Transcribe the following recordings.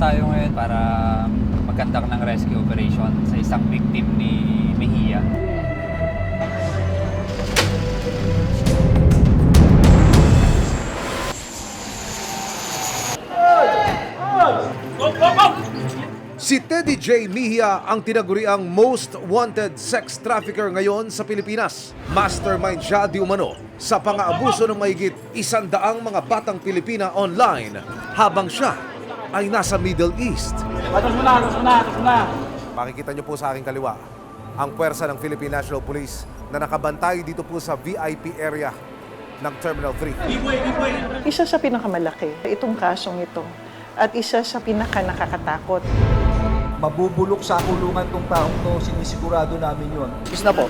tayo ngayon para mag-conduct ng rescue operation sa isang victim ni Mejia. Si Teddy J. Mejia ang tinaguriang most wanted sex trafficker ngayon sa Pilipinas. Mastermind siya di umano sa pang-aabuso ng mahigit 100 mga batang Pilipina online habang siya ay nasa Middle East. Atas mo na. Makikita niyo po sa aking kaliwa ang puwersa ng Philippine National Police na nakabantay dito po sa VIP area ng Terminal 3. Isa sa pinakamalaki, itong kasong ito. At isa sa pinaka-nakakatakot. Mabubulok sa kulungan tong taong to, sinisigurado namin yun. Is na po.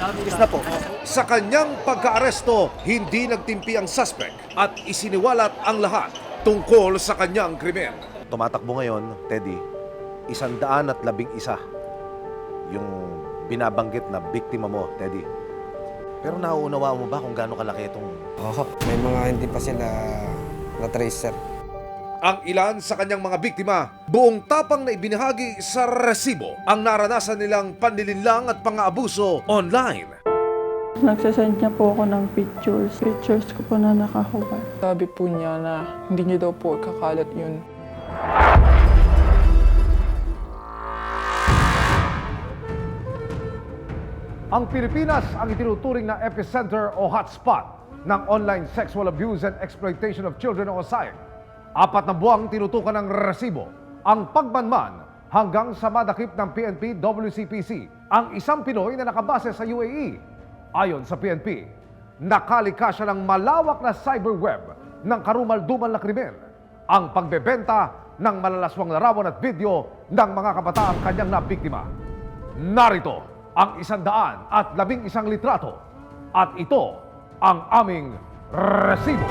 Sa kanyang pagkaaresto, hindi nagtimpi ang suspect at isiniwalat ang lahat tungkol sa kanyang krimen. Tumatakbo ngayon, Teddy, 111 yung binabanggit na biktima mo, Teddy. Pero nauunawa mo ba kung gaano kalaki itong... Oo, may mga hindi pa sila na-tracer. Ang ilan sa kanyang mga biktima, buong tapang na ibinahagi sa resibo ang naranasan nilang panlilinlang at pang-aabuso online. Nagsasend niya po ako ng pictures. Pictures ko po na nakahubad. Sabi po niya na hindi niya daw po ikakalat yun. Ang Pilipinas ang itinuturing na epicenter o hotspot ng online sexual abuse and exploitation of children o SAIC. 4 na buwang tinutukan ng resibo ang pagmanman hanggang sa madakip ng PNP WCPC ang isang Pinoy na nakabase sa UAE. Ayon sa PNP, nakalika siya ng malawak na cyberweb ng karumal-dumal na krimen, ang pagbebenta ng malalaswang larawan at video ng mga kabataang kanyang nabiktima. Narito ang 111 litrato at ito ang aming resibo.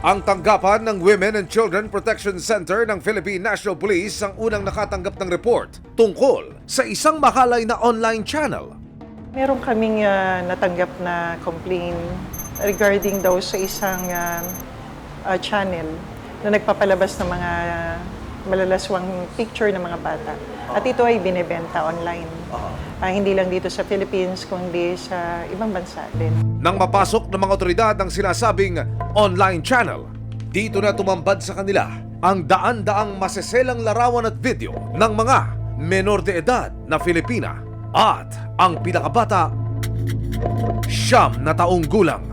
Ang tanggapan ng Women and Children Protection Center ng Philippine National Police ang unang nakatanggap ng report tungkol sa isang makalay na online channel. Meron kaming natanggap na complaint regarding daw sa isang channel na nagpapalabas ng mga malalaswang picture ng mga bata. At ito ay binebenta online. Hindi lang dito sa Philippines, kundi sa ibang bansa din. Nang mapasok ng mga otoridad ang sinasabing online channel, dito na tumambad sa kanila ang daan-daang maseselang larawan at video ng mga menor de edad na Filipina at ang pinakabata, 9 na taong gulang.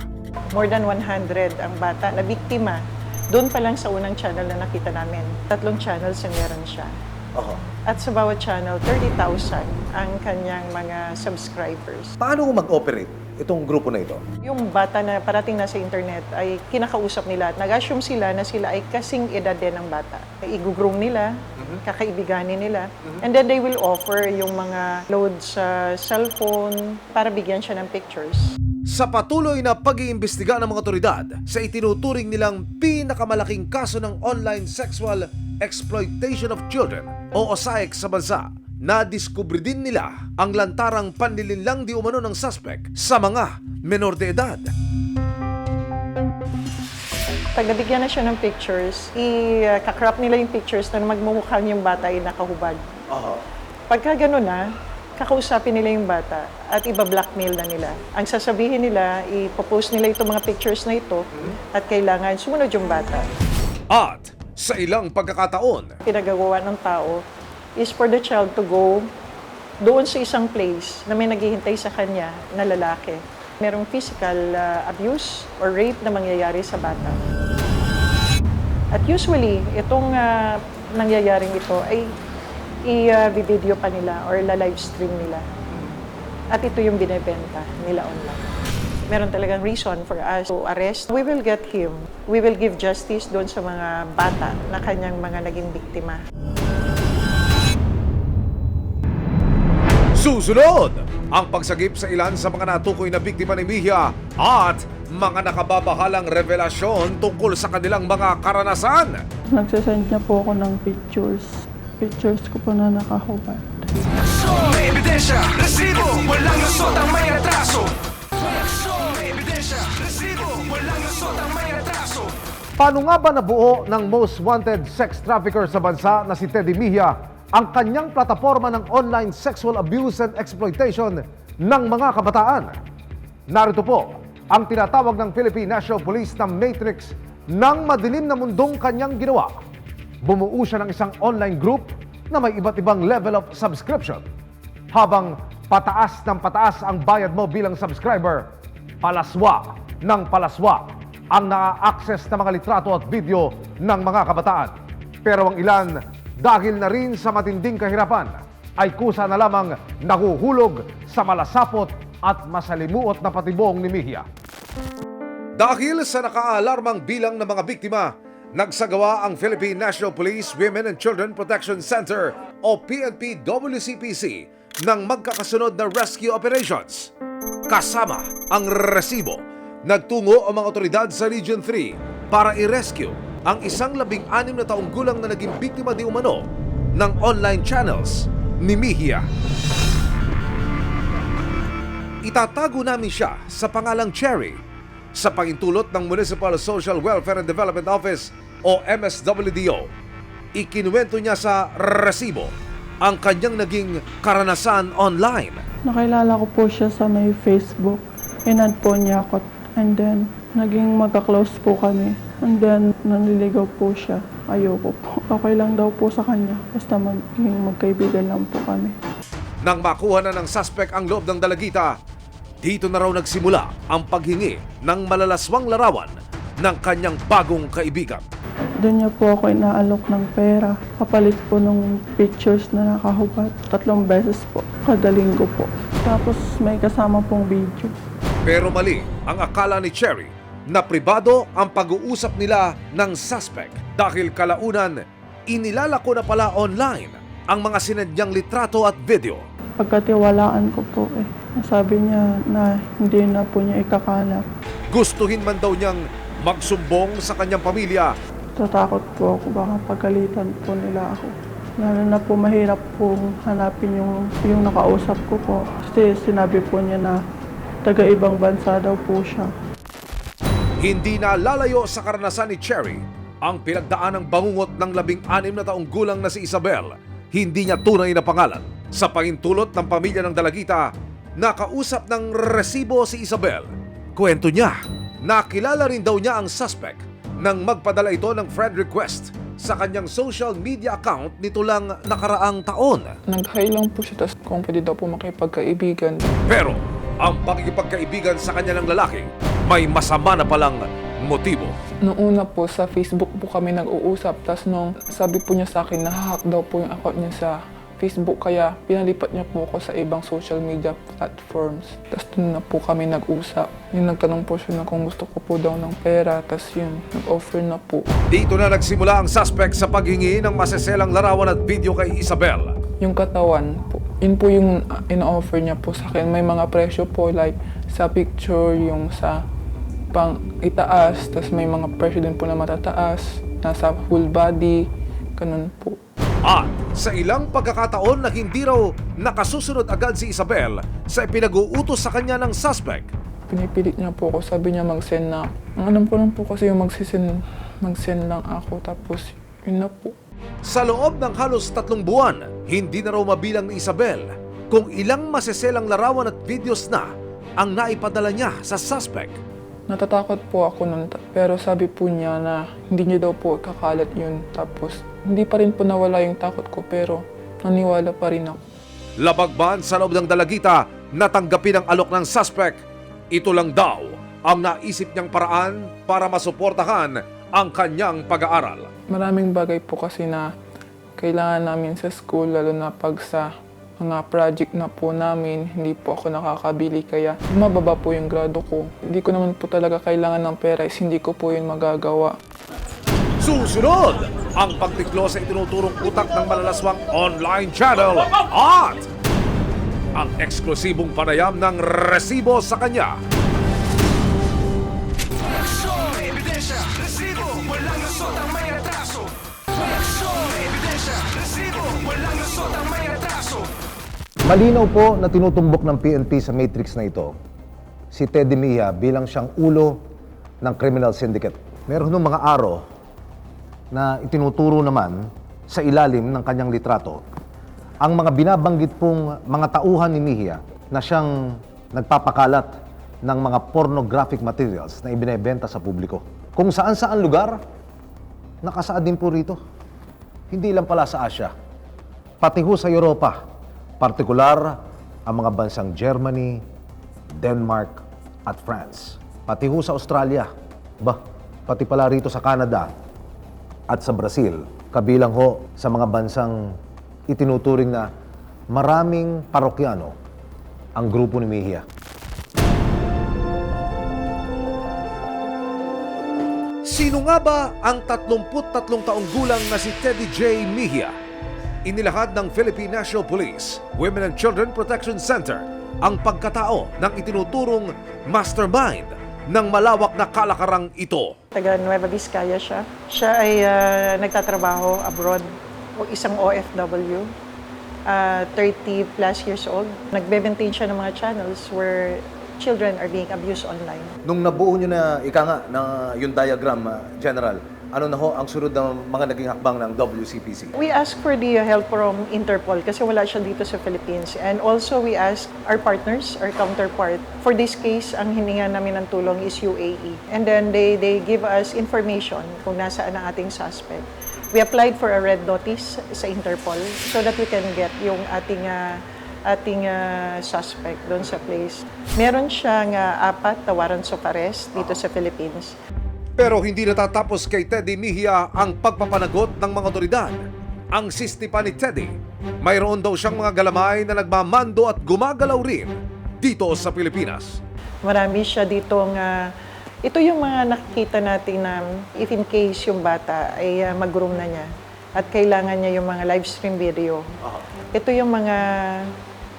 More than 100 ang bata na biktima. Doon pa lang sa unang channel na nakita namin. 3 channels ang meron siya. At sa bawat channel, 30,000 ang kanyang mga subscribers. Paano mag-operate itong grupo na ito? Yung bata na parating na sa internet ay kinakausap nila at nag-assume sila na sila ay kasing edad din ng bata. I-groom nila, kakaibiganin nila, and then they will offer yung mga load sa cellphone para bigyan siya ng pictures. Sa patuloy na pag-iimbestiga ng mga otoridad sa itinuturing nilang pinakamalaking kaso ng online sexual exploitation of children o SAIC sa bansa, nadiskubre din nila ang lantarang panlilinlang di umano ng suspect sa mga menor de edad. Pag nabigyan na siya ng pictures, i-crop nila yung pictures na magmumukhang yung bata ay nakahubad. Pagka gano'n na, kakausapin nila yung bata at iba-blackmail na nila. Ang sasabihin nila, ipopost nila itong mga pictures na ito at kailangan sumunod yung bata. At sa ilang pagkakataon, Pinagagawa ng tao is for the child to go doon sa isang place na may naghihintay sa kanya na lalaki. Merong physical abuse or rape na mangyayari sa bata. At usually, itong nangyayaring ito ay i-video pa nila or la-live stream nila. At ito yung binebenta nila online. Meron talagang reason for us to arrest. We will get him. We will give justice doon sa mga bata na kanyang mga naging biktima. susunod ang pagsagip sa ilan sa mga natukoy na biktima ni Mejia at mga nakababahalang revelasyon tungkol sa kanilang mga karanasan. Nagsasend niya po ako ng pictures. Pictures ko po na nakahubad. May ebidensya, resibo, walang lusot ang may atraso. May ebidensya, resibo, walang lusot ang may atraso. Paano nga ba nabuo ng most wanted sex trafficker sa bansa na si Teddy Mejia ang kanyang plataforma ng online sexual abuse and exploitation ng mga kabataan? Narito po ang tinatawag ng Philippine National Police na matrix ng madilim na mundong kanyang ginawa. Bumuo siya ng isang online group na may iba't ibang level of subscription. Habang pataas ng pataas ang bayad mo bilang subscriber, palaswa ng palaswa ang na-access na mga litrato at video ng mga kabataan. Pero ang ilan, dahil na rin sa matinding kahirapan, ay kusa na lamang nahuhulog sa malasapot at masalimuot na patibong ni Mejia. Dahil sa nakaalarmang bilang ng mga biktima, nagsagawa ang Philippine National Police Women and Children Protection Center o PNP-WCPC ng magkakasunod na rescue operations. Kasama ang resibo, nagtungo ang mga otoridad sa Region 3 para i-rescue ang isang 16 na taong gulang na naging biktima di umano ng online channels ni Mejia. Itatago namin siya sa pangalang Cherry sa pahintulot ng Municipal Social Welfare and Development Office o MSWDO. Ikinuwento niya sa resibo ang kanyang naging karanasan online. Nakilala ko po siya sa may Facebook. Inad po niya ako. And then, naging magka-close po kami. And then, nanliligaw po siya. Ayoko po. Okay lang daw po sa kanya. Basta magkaibigan lang po kami. Nang makuha na ng suspect ang loob ng dalagita, dito na raw nagsimula ang paghingi ng malalaswang larawan ng kanyang bagong kaibigan. Doon niya po ako inaalok ng pera. Kapalit po ng pictures na nakahubad. 3 beses po. Kada linggo po. Tapos may kasama pong video. Pero mali ang akala ni Cherry na pribado ang pag-uusap nila ng suspect dahil kalaunan inilalako na pala online ang mga sinedyang litrato at video. Pagkatiwalaan ko po Sabi niya na hindi na po niya ikakalat. Gustuhin man daw niyang magsumbong sa kanyang pamilya. Tatakot po ako baka pagalitan po nila ako. Lalo na po mahirap po hanapin yung nakausap ko po. Kasi sinabi po niya na taga-ibang bansa daw po siya. Hindi na lalayo sa karanasan ni Cherry ang pinagdaan ng bangungot ng 16 na taong gulang na si Isabel. Hindi niya tunay na pangalan. Sa pahintulot ng pamilya ng dalagita, nakausap ng resibo si Isabel. Kwento niya, nakilala rin daw niya ang suspect nang magpadala ito ng friend request sa kanyang social media account nito lang nakaraang taon. Nag-hi lang po siya, tapos kung pwede daw po makipagkaibigan. Pero ang pakikipagkaibigan sa kanya ng lalaki may masama na palang motibo. Noong una po sa Facebook po kami nag-uusap, tapos nung sabi po niya sa akin na hack daw po yung account niya sa Facebook, kaya pinalipat niya po ako sa ibang social media platforms. Tapos doon na po kami nag-usap. Yung nagtanong po siya na kung gusto ko po daw ng pera, tapos yun, nag-offer na po. Dito na nagsimula ang suspect sa paghingi ng maseselang larawan at video kay Isabel. Yung katawan po, yun po yung ina-offer niya po sa akin. May mga presyo po like sa picture, yung sa pang itaas, tapos may mga presyo din po na matataas, nasa full body, ganun po. At sa ilang pagkakataon na hindi raw nakasusunod agad si Isabel sa pinag-uutos sa kanya ng suspect. Pinipilit niya po ako, sabi niya mag-send na. Ang alam ko lang po kasi yung mag-send lang ako, tapos yun na po. Sa loob ng halos 3 buwan, hindi na raw mabilang ni Isabel kung ilang maseselang larawan at videos na ang naipadala niya sa suspect. Natatakot po ako nun, pero sabi po niya na hindi niya daw po kakalat yun. Tapos hindi pa rin po nawala yung takot ko, pero naniwala pa rin ako. Labagban sa loob ng dalagita, natanggapin ang alok ng suspect. Ito lang daw ang naisip niyang paraan para masuportahan ang kanyang pag-aaral. Maraming bagay po kasi na kailangan namin sa school, lalo na pag sa mga project na po namin, hindi po ako nakakabili, kaya mababa po yung grado ko. Hindi ko naman po talaga kailangan ng pera, hindi ko po yun magagawa. Susunod, ang pagtiklo sa itinuturong utak ng malalaswang online channel at ang eksklusibong panayam ng resibo sa kanya. Ebidensya, resibo, walang lusot ang may atraso. Ebidensya, resibo, walang lusot ang may atraso. Malinaw po na tinutumbok ng PNP sa matrix na ito si Teddy Mejia bilang siyang ulo ng criminal syndicate. Meron ng mga araw na itinuturo naman sa ilalim ng kanyang litrato ang mga binabanggit pong mga tauhan ni Mejia na siyang nagpapakalat ng mga pornographic materials na ibinebenta sa publiko. Kung saan-saan lugar, nakasaad din po rito. Hindi lang pala sa Asia, pati ho sa Europa, partikular ang mga bansang Germany, Denmark at France. Pati ho sa Australia, pati pala rito sa Canada at sa Brazil, kabilang ho sa mga bansang itinuturing na maraming parokyano ang grupo ni Mejia. Sino nga ba ang 33 taong gulang na si Teddy J. Mejia? Inilahad ng Philippine National Police Women and Children Protection Center ang pagkatao ng itinuturong mastermind ng malawak na kalakarang ito. Taga Nueva Vizcaya siya. Siya ay nagtatrabaho abroad, o isang OFW, 30 plus years old. Nagbe-maintain siya ng mga channels where children are being abused online. Nung nabuo nyo na, ika nga, na yung diagram, General, ano na ho ang sunod ng mga naging hakbang ng WCPC? We ask for the help from Interpol kasi wala siya dito sa Philippines. And also we ask our partners, our counterpart. For this case, ang hininga namin ng tulong is UAE. And then they give us information kung nasaan ang ating suspect. We applied for a red notice sa Interpol so that we can get yung ating suspect doon sa place. Meron siyang 4 na warrants of arrest dito sa Philippines. Pero hindi natatapos kay Teddy Mejia ang pagpapanagot ng mga otoridad. Ang sisti pa ni Teddy, mayroon daw siyang mga galamay na nagmamando at gumagalaw rin dito sa Pilipinas. Marami siya ditong, ito yung mga nakikita natin na if in case yung bata ay mag-groom na niya at kailangan niya yung mga live stream video. Ito yung mga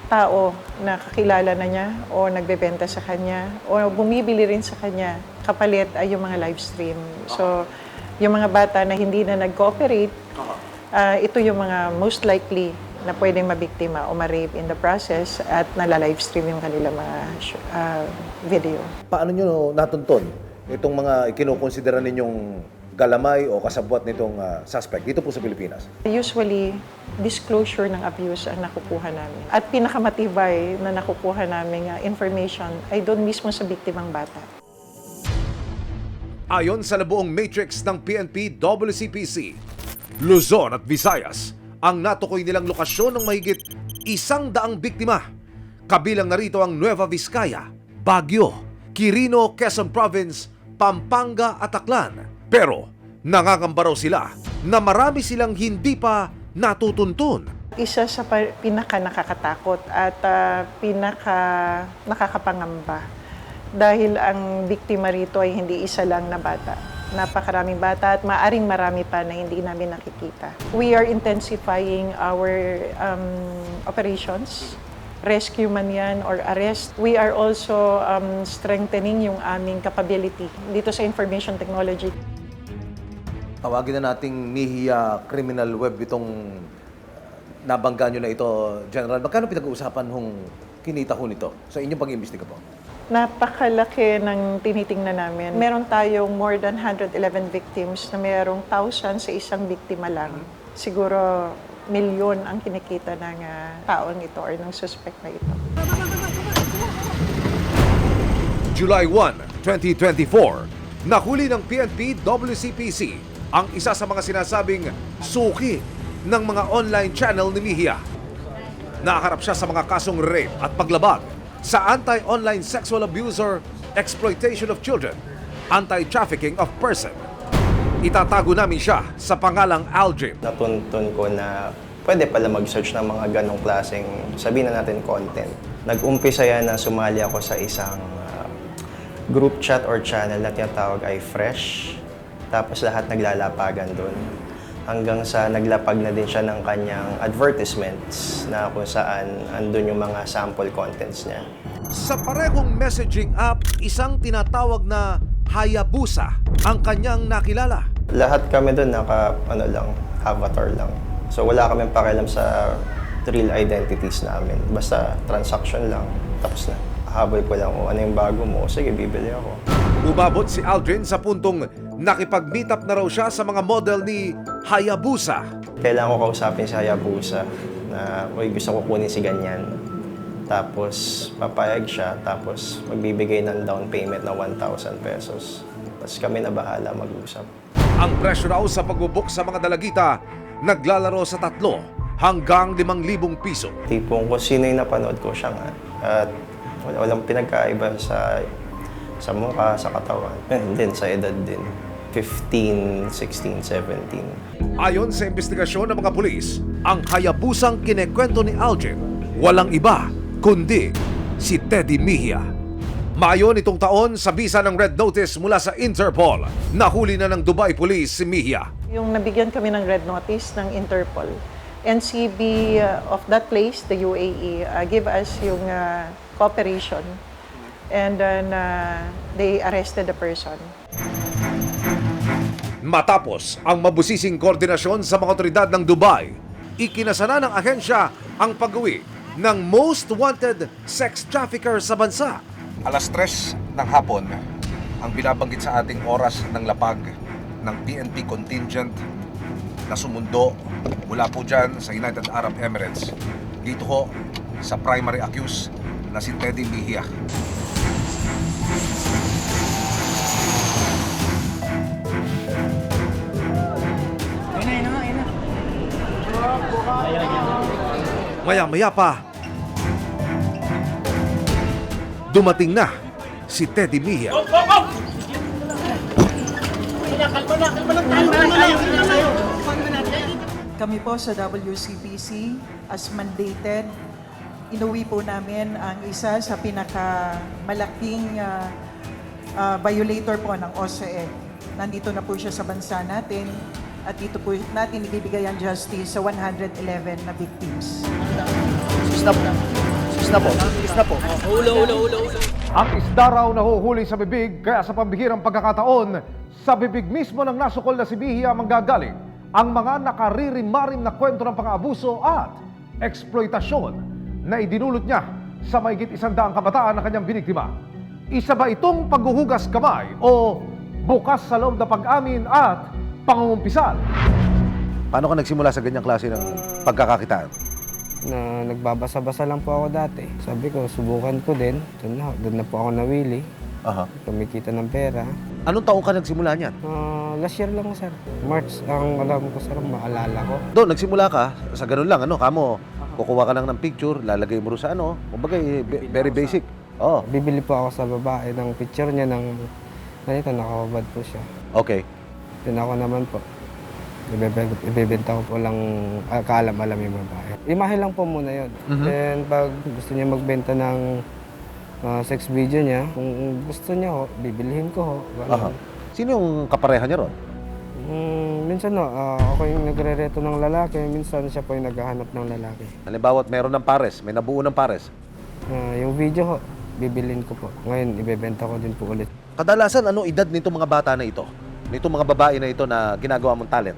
tao na kakilala na niya o nagbebenta sa kanya o bumibili rin sa kanya. Kapalit ay yung mga live stream. So, yung mga bata na hindi na nag-cooperate, ito yung mga most likely na pwedeng mabiktima o ma-rape in the process at nala-live stream yung kanilang mga video. Paano nyo natuntun itong mga ikinukonsidera ninyong galamay o kasabwat nitong suspect dito po sa Pilipinas? Usually, disclosure ng abuse ang nakukuha namin. At pinakamatibay na nakukuha namin information ay doon mismo sa biktimang bata. Ayon sa nabuong matrix ng PNP WCPC, Luzon at Visayas ang natukoy nilang lokasyon ng mahigit 100 biktima. Kabilang na rito ang Nueva Vizcaya, Baguio, Quirino, Quezon Province, Pampanga at Aklan. Pero nangangamba raw sila na marami silang hindi pa natutuntun. Isa sa pinaka nakakatakot at pinaka nakakapangamba dahil ang biktima rito ay hindi isa lang na bata. Napakaraming bata at maaring marami pa na hindi namin nakikita. We are intensifying our operations, rescue man yan or arrest. We are also strengthening yung aming capability dito sa information technology. Tawagin na nating Mejia Criminal Web itong nabangga nyo na ito, General. Magkano pinag-uusapan hong kinita ho nito sa inyong pag-iimbestiga po? Napakalaki ng tinitingnan namin. Meron tayong more than 111 victims na mayroong 1,000 sa isang biktima lang. Siguro milyon ang kinikita ng taon ito or ng suspect na ito. July 1, 2024, nahuli ng PNP WCPC ang isa sa mga sinasabing suki ng mga online channel ni Mejia. Nakaharap siya sa mga kasong rape at paglabag sa anti-online sexual abuse or exploitation of children, anti-trafficking of person. Itatago namin siya sa pangalang Aljib. Natuntun ko na pwede pala mag-search ng mga ganong klaseng, sabihin na natin, content. Nag-umpisa yan na sumali ako sa isang group chat or channel na tinatawag ay Fresh. Tapos lahat naglalapagan doon. Hanggang sa naglapag na din siya ng kanyang advertisements na kung saan andun yung mga sample contents niya. Sa parehong messaging app, isang tinatawag na Hayabusa ang kanyang nakilala. Lahat kami doon avatar lang. So wala kaming pakialam sa real identities namin. Basta transaction lang. Tapos na. Habol ko lang, ano yung bago mo? Sige, bibili ako. Umabot si Aldrin sa puntong nakipag-meet up na raw siya sa mga model ni Hayabusa. Kailangan ko kausapin si Hayabusa na, uy, gusto ko kunin si ganyan. Tapos papayag siya, tapos magbibigay ng down payment na 1,000 pesos. Tapos kami na bahala mag-usap. Ang presyo raw sa pagbubuk sa mga dalagita naglalaro sa 3 hanggang 5,000 piso. Tipong kung sino yung napanood ko siya nga. At walang pinagkaiba sa mukha, sa katawan. And din sa edad din. 15, 16, 17. Ayon sa investigasyon ng mga pulis, ang Hayabusang kinekwento ni Aldrin walang iba kundi si Teddy Mejia. Maayon itong taon sa bisa ng Red Notice mula sa Interpol, nahuli na ng Dubai Police si Mejia. Yung nabigyan kami ng red notice ng Interpol, NCB of that place, the UAE, give us yung cooperation and then they arrested the person. Matapos ang mabusising koordinasyon sa mga otoridad ng Dubai, ikinasana ng ahensya ang pag-uwi ng most wanted sex trafficker sa bansa. Alas 3 ng hapon, ang binabanggit sa ating oras ng lapag ng PNP contingent na sumundo mula po dyan sa United Arab Emirates. Dito ho sa primary accused na si Teddy Mejia. Maya-maya pa, dumating na si Teddy Mejia. Kami po sa WCPC as mandated, inuwi po namin ang isa sa pinakamalaking violator po ng OCE. Nandito na po siya sa bansa natin at dito po natin ibibigay ang justice sa 111 na victims. Ang isda raw nahuhuli sa bibig, kaya sa pambihirang pagkakataon, sa bibig mismo ng nasukol na si Mejia manggagaling ang mga nakaririmarim na kwento ng pang-abuso at eksploitasyon na idinulot niya sa mahigit 100 kabataan na kanyang biniktima. Isa ba itong paghuhugas kamay o bukas sa loob na pag-amin at pangungumpisal? Paano ka nagsimula sa ganyang klase ng pagkakakitaan? Na nagbabasa-basa lang po ako dati. Sabi ko, subukan ko din. Doon na po ako nawili. Aha. Kumikita ng pera. Anong taong ka nagsimula niyan? Last year lang, sir. March, ang alam ko, sir, maalala ko. Doon, nagsimula ka sa ganun lang, kamo, kukuha ka lang ng picture, lalagay mo rin sa kumbaga, very basic. Oh. Bibili po ako sa babae ng picture niya ng ganito, nakahubad po siya. Okay. Then ako naman po, ibebenta ko po lang kaalam-alam yung babae. Imahe lang po muna yun. Then pag gusto niya magbenta ng sex video niya, kung gusto niya ho, bibilihin ko ho. Aha. Sino yung kapareha niya ron? Minsan ako yung nagre-reto ng lalaki, minsan siya po yung naghahanap ng lalaki. Halimbawa, meron ng pares, may nabuo ng pares. Yung video ho, bibilin ko po. Ngayon, ibebenta ko din po ulit. Kadalasan, ano edad nito mga bata na ito? Nito mga babae na ito na ginagawa mong talent?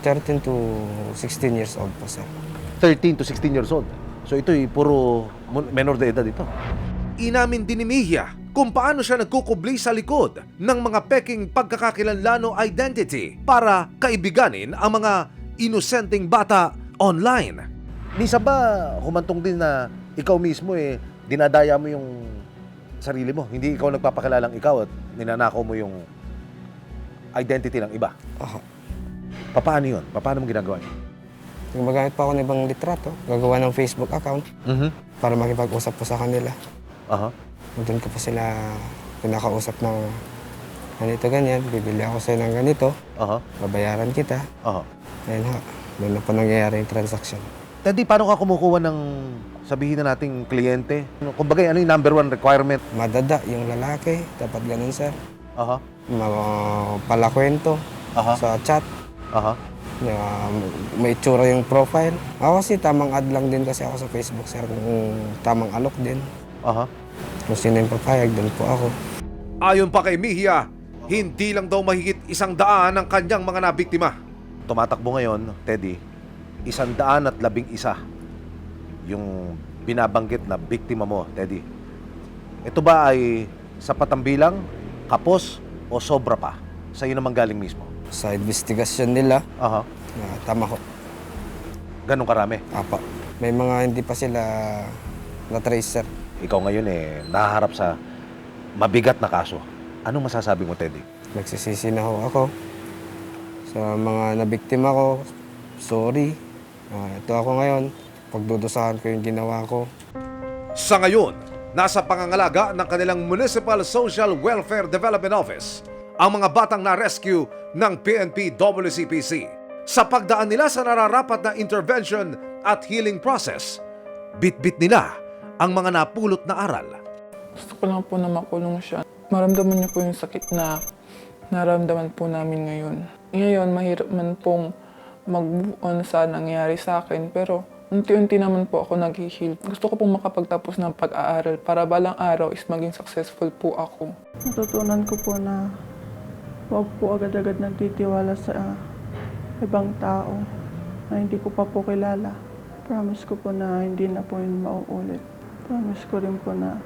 13 to 16 years old po, sir. 13 to 16 years old. So ito'y puro menor de edad ito. Inamin din ni Mejia kung paano siya nagkukubli sa likod ng mga peking pagkakakilanlano identity para kaibiganin ang mga inosenteng bata online. Minsan ba humantong din na ikaw mismo dinadaya mo yung sarili mo? Hindi ikaw nagpapakilalang ikaw at ninanakaw mo yung identity ng iba? Paano yun? Paano mo ginagawa yun? Gumagamit pa ako ng ibang litrato, gagawa ng Facebook account para makipag-usap po sa kanila. Doon ko po sila pinakausap ng ganito, ganyan, bibili ako sa'yo ng ganito, babayaran kita. Ayun ho, doon na po nangyayari yung transaction. Teddy, paano ka kumukuha ng sabihin na nating kliyente? Kumbaga, ano yung number 1 requirement? Madada yung lalaki, dapat ganun, sir. Palakwento sa chat. May itsura yung profile. Ako kasi tamang ad lang din kasi ako sa Facebook, sir. Kung tamang alok din. Kung sino yung papayag, doon po ako. Ayon pa kay Mejia, hindi lang daw mahigit 100 ang kanyang mga nabiktima. Tumatakbo ngayon, Teddy, 111 yung binabanggit na biktima mo, Teddy. Ito ba ay sapat ang bilang Kapos o sobra pa? Sa iyo naman galing mismo? Sa investigasyon nila, Aha. tama ko. Ganun karami. Apa. May mga hindi pa sila na-trace, sir. Ikaw ngayon nahaharap sa mabigat na kaso. Anong masasabi mo, Teddy? Nagsisisi na ho ako sa mga nabiktima ko. Sorry. Ito ako ngayon. Pagdudusahan ko yung ginawa ko. Sa ngayon, nasa pangangalaga ng kanilang Municipal Social Welfare Development Office ang mga batang na-rescue ng PNP WCPC. Sa pagdaan nila sa nararapat na intervention at healing process, bit-bit nila ang mga napulot na aral. Gusto ko lang po na makulong siya. Maramdaman niya po yung sakit na naramdaman po namin ngayon. Ngayon, mahirap man pong mag-move on sa nangyari sa akin, pero unti-unti naman po ako nag-heal. Gusto ko pong makapagtapos ng pag-aaral para balang araw is maging successful po ako. Natutunan ko po na huwag po agad-agad nagtitiwala sa ibang tao na hindi ko pa po kilala. Promise ko po na hindi na po yun mauulit. Promise ko rin po na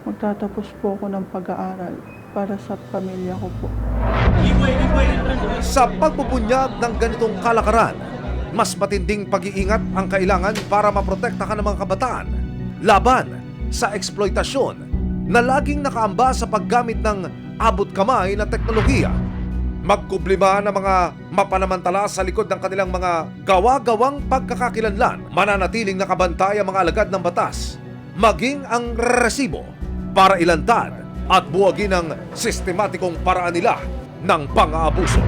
magtatapos po ako ng pag-aaral para sa pamilya ko po. Sa pagbubunyag ng ganitong kalakaran, mas matinding pag-iingat ang kailangan para maprotektahan ng mga kabataan laban sa eksploitasyon na laging nakaamba sa paggamit ng abot kamay na teknolohiya. Magkublima ng mga mapanamantala sa likod ng kanilang mga gawa-gawang pagkakakilanlan, mananatiling nakabantay ang mga alagad ng batas, maging ang resibo para ilantad at buwagin ang sistematikong paraan nila ng pang-aabuso.